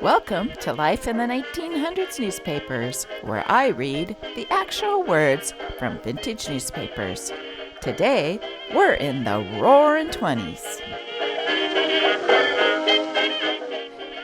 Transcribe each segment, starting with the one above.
Welcome to Life in the 1900s newspapers, where I read the actual words from vintage newspapers. Today, we're in the Roaring '20s.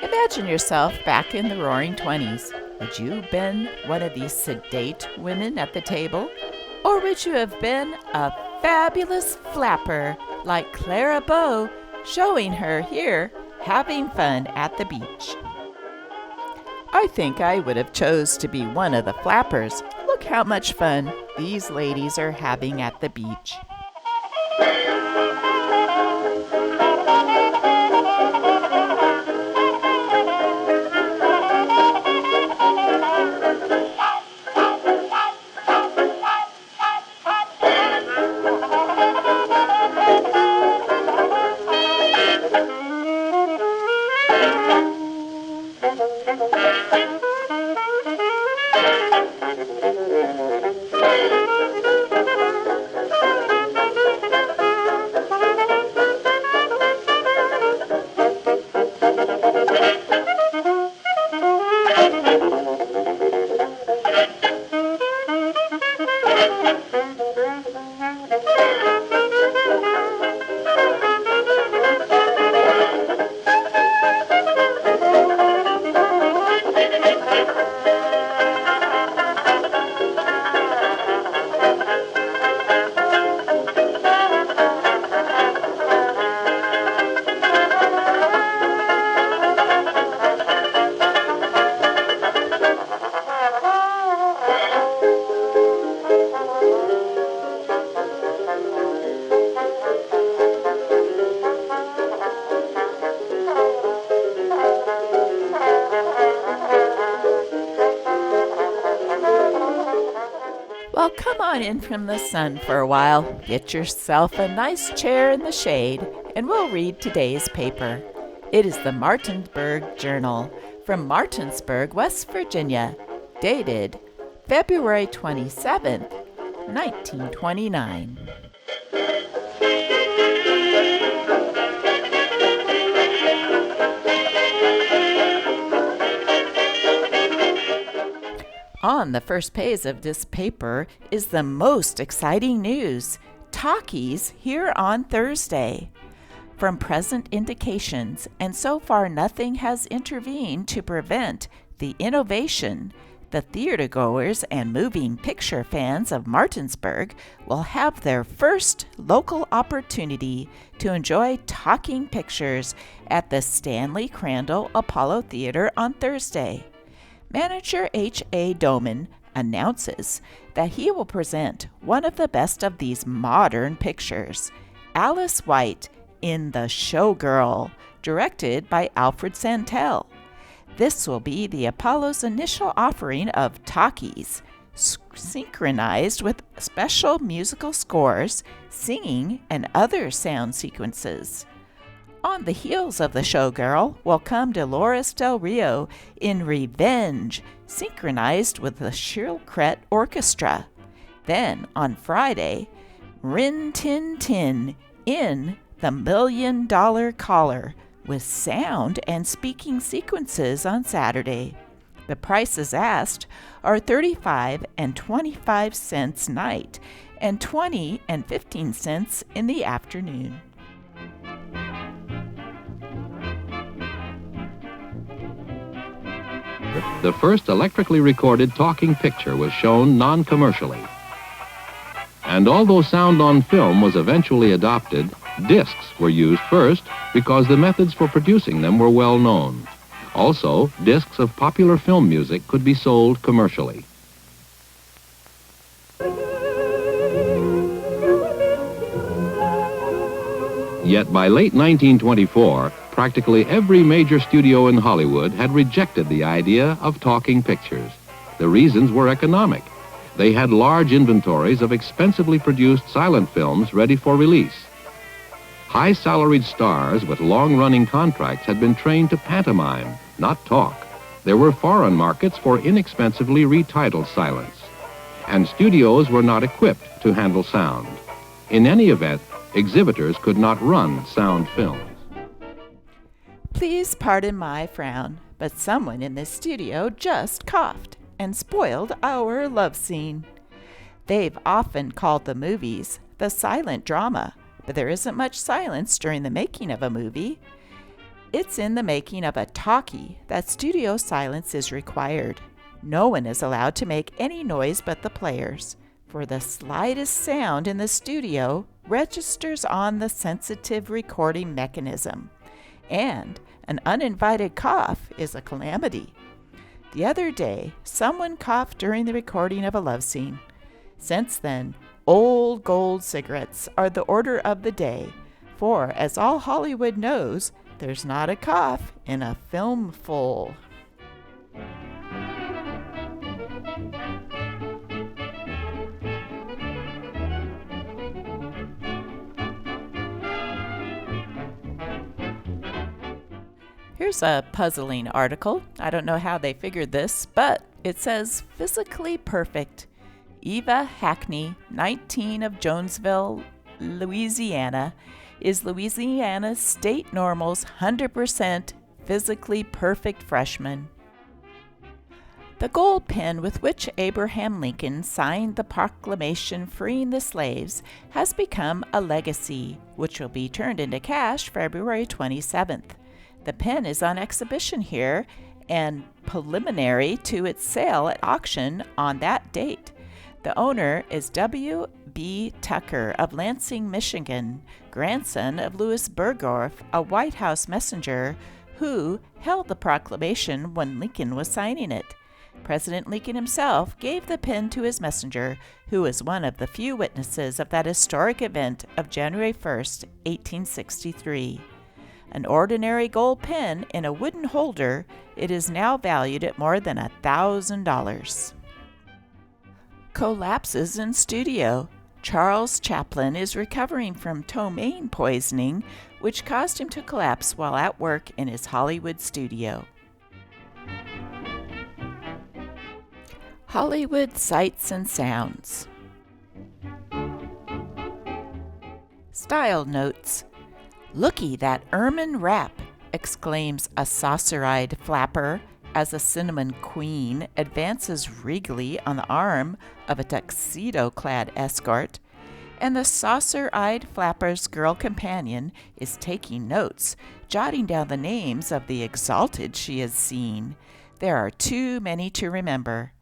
Imagine yourself back in the Roaring '20s. Would you have been one of these sedate women at the table? Or would you have been a fabulous flapper like Clara showing her here having fun at the beach? I think I would have chose to be one of the flappers. Look how much fun these ladies are having at the beach. Well, come on in from the sun for a while. Get yourself a nice chair in the shade, and we'll read today's paper. It is the Martinsburg Journal from Martinsburg, West Virginia, dated February 27th, 1929. On the first page of this paper is the most exciting news. Talkies here on Thursday. From present indications, and so far nothing has intervened to prevent the innovation, the theatergoers and moving picture fans of Martinsburg will have their first local opportunity to enjoy talking pictures at the Stanley Crandall Apollo Theater on Thursday. Manager H.A. Doman announces that he will present one of the best of these modern pictures, Alice White in The Showgirl, directed by Alfred Santel. This will be the Apollo's initial offering of talkies, synchronized with special musical scores, singing, and other sound sequences. On the heels of The Showgirl will come Dolores Del Rio in Revenge, synchronized with the Shilkret Orchestra. Then, on Friday, Rin Tin Tin in The $1 Million Caller, with sound and speaking sequences on Saturday. The prices asked are 35 and 25 cents night, and 20 and 15 cents in the afternoon. The first electrically recorded talking picture was shown non-commercially. And although sound on film was eventually adopted, discs were used first because the methods for producing them were well known. Also, discs of popular film music could be sold commercially. Yet by late 1924, practically every major studio in Hollywood had rejected the idea of talking pictures. The reasons were economic. They had large inventories of expensively produced silent films ready for release. High-salaried stars with long-running contracts had been trained to pantomime, not talk. There were foreign markets for inexpensively retitled silence. And studios were not equipped to handle sound. In any event, exhibitors could not run sound films. Please pardon my frown, but someone in the studio just coughed and spoiled our love scene. They've often called the movies the silent drama, but there isn't much silence during the making of a movie. It's in the making of a talkie that studio silence is required. No one is allowed to make any noise but the players, for the slightest sound in the studio registers on the sensitive recording mechanism, and an uninvited cough is a calamity. The other day, someone coughed during the recording of a love scene. Since then, Old Gold cigarettes are the order of the day, for as all Hollywood knows, there's not a cough in a film full. Here's a puzzling article. I don't know how they figured this, but it says physically perfect. Eva Hackney, 19 of Jonesville, Louisiana, is Louisiana State Normal's 100% physically perfect freshman. The gold pen with which Abraham Lincoln signed the proclamation freeing the slaves has become a legacy, which will be turned into cash February 27th. The pen is on exhibition here and preliminary to its sale at auction on that date. The owner is W. B. Tucker of Lansing, Michigan, grandson of Louis Bergdorf, a White House messenger who held the proclamation when Lincoln was signing it. President Lincoln himself gave the pen to his messenger, who was one of the few witnesses of that historic event of January 1st, 1863. An ordinary gold pen in a wooden holder, it is now valued at more than $1,000. Collapses in studio. Charles Chaplin is recovering from ptomaine poisoning, which caused him to collapse while at work in his Hollywood studio. Hollywood sights and sounds. Style notes. "Looky, that ermine wrap," exclaims a saucer-eyed flapper as a cinnamon queen advances regally on the arm of a tuxedo-clad escort, and the saucer-eyed flapper's girl companion is taking notes, jotting down the names of the exalted she has seen. There are too many to remember,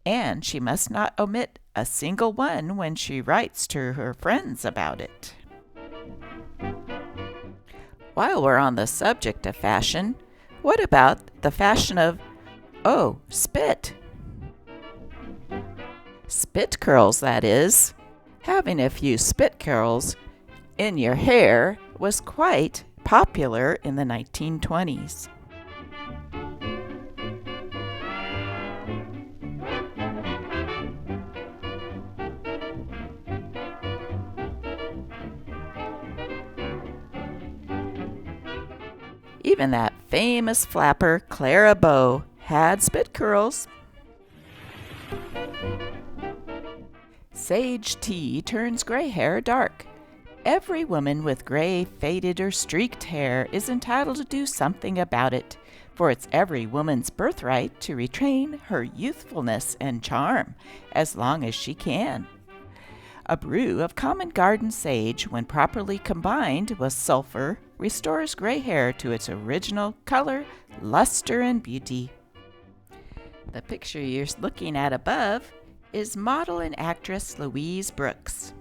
and she must not omit a single one when she writes to her friends about it. While we're on the subject of fashion, what about the fashion of, spit? Spit curls, that is. Having a few spit curls in your hair was quite popular in the 1920s. Even that famous flapper, Clara had spit curls. Sage tea turns gray hair dark. Every woman with gray, faded, or streaked hair is entitled to do something about it, for it's every woman's birthright to retain her youthfulness and charm as long as she can. A brew of common garden sage, when properly combined with sulfur, restores gray hair to its original color, luster, and beauty. The picture you're looking at above is model and actress Louise Brooks.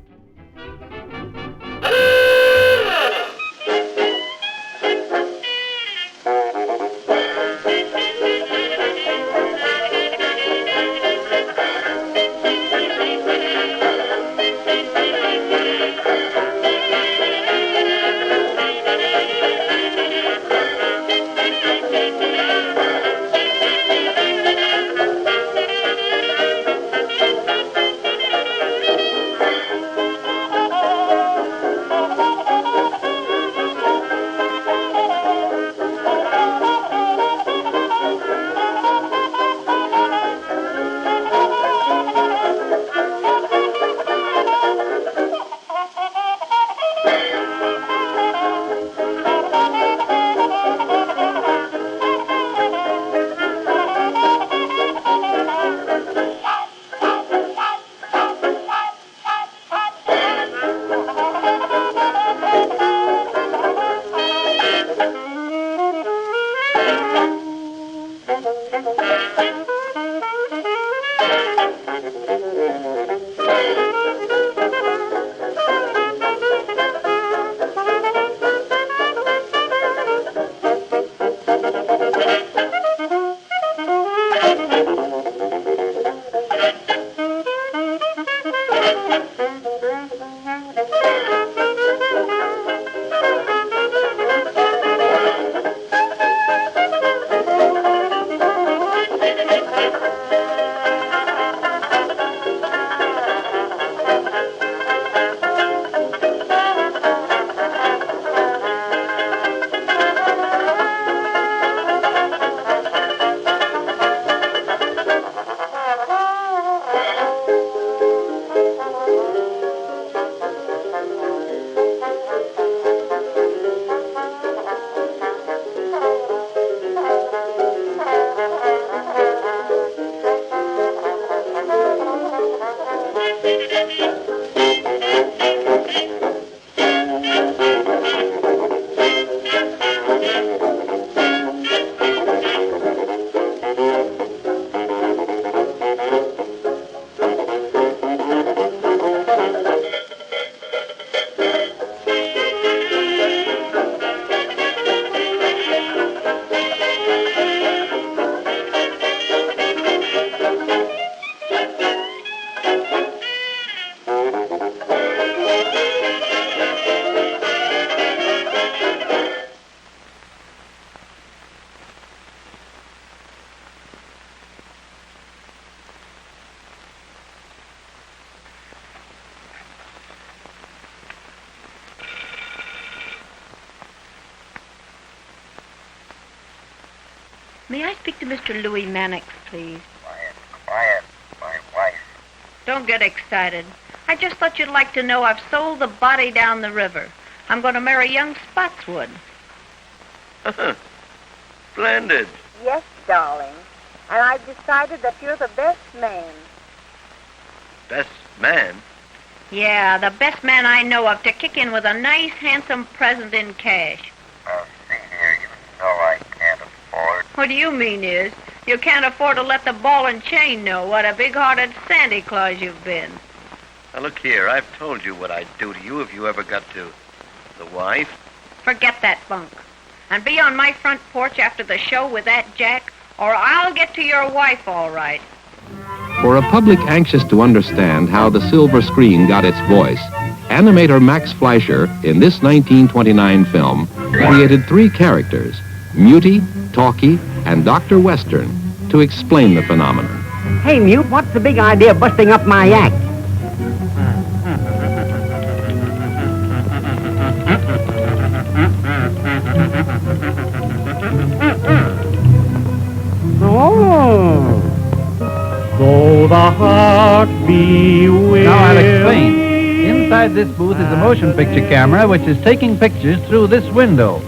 May I speak to Mr. Louis Mannix, please? Quiet, my wife. Don't get excited. I just thought you'd like to know I've sold the body down the river. I'm going to marry young Spotswood. Splendid. Yes, darling. And I've decided that you're the best man. Best man? Yeah, the best man I know of to kick in with a nice, handsome present in cash. See here, you know I can't afford. What do you mean is, you can't afford to let the ball and chain know what a big-hearted Santa Claus you've been. Now look here, I've told you what I'd do to you if you ever got to the wife. Forget that bunk. And be on my front porch after the show with that Jack, or I'll get to your wife all right. For a public anxious to understand how the silver screen got its voice, animator Max Fleischer, in this 1929 film, created 3 characters, Mutie, Talkie, and Dr. Western, to explain the phenomenon. Hey, Mute, what's the big idea of busting up my act? Oh. Though the heart be weary. Now I'll explain. Inside this booth is a motion picture camera which is taking pictures through this window.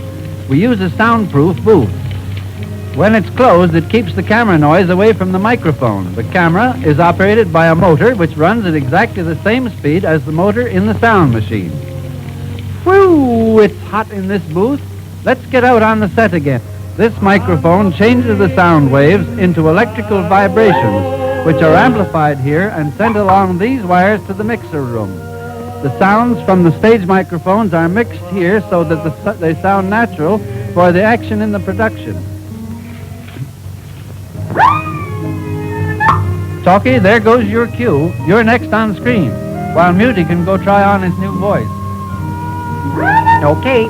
We use a soundproof booth. When it's closed, it keeps the camera noise away from the microphone. The camera is operated by a motor which runs at exactly the same speed as the motor in the sound machine. Whew, it's hot in this booth. Let's get out on the set again. This microphone changes the sound waves into electrical vibrations, which are amplified here and sent along these wires to the mixer room. The sounds from the stage microphones are mixed here so that they sound natural for the action in the production. Talkie, there goes your cue. You're next on screen, while Mutie can go try on his new voice. Okay.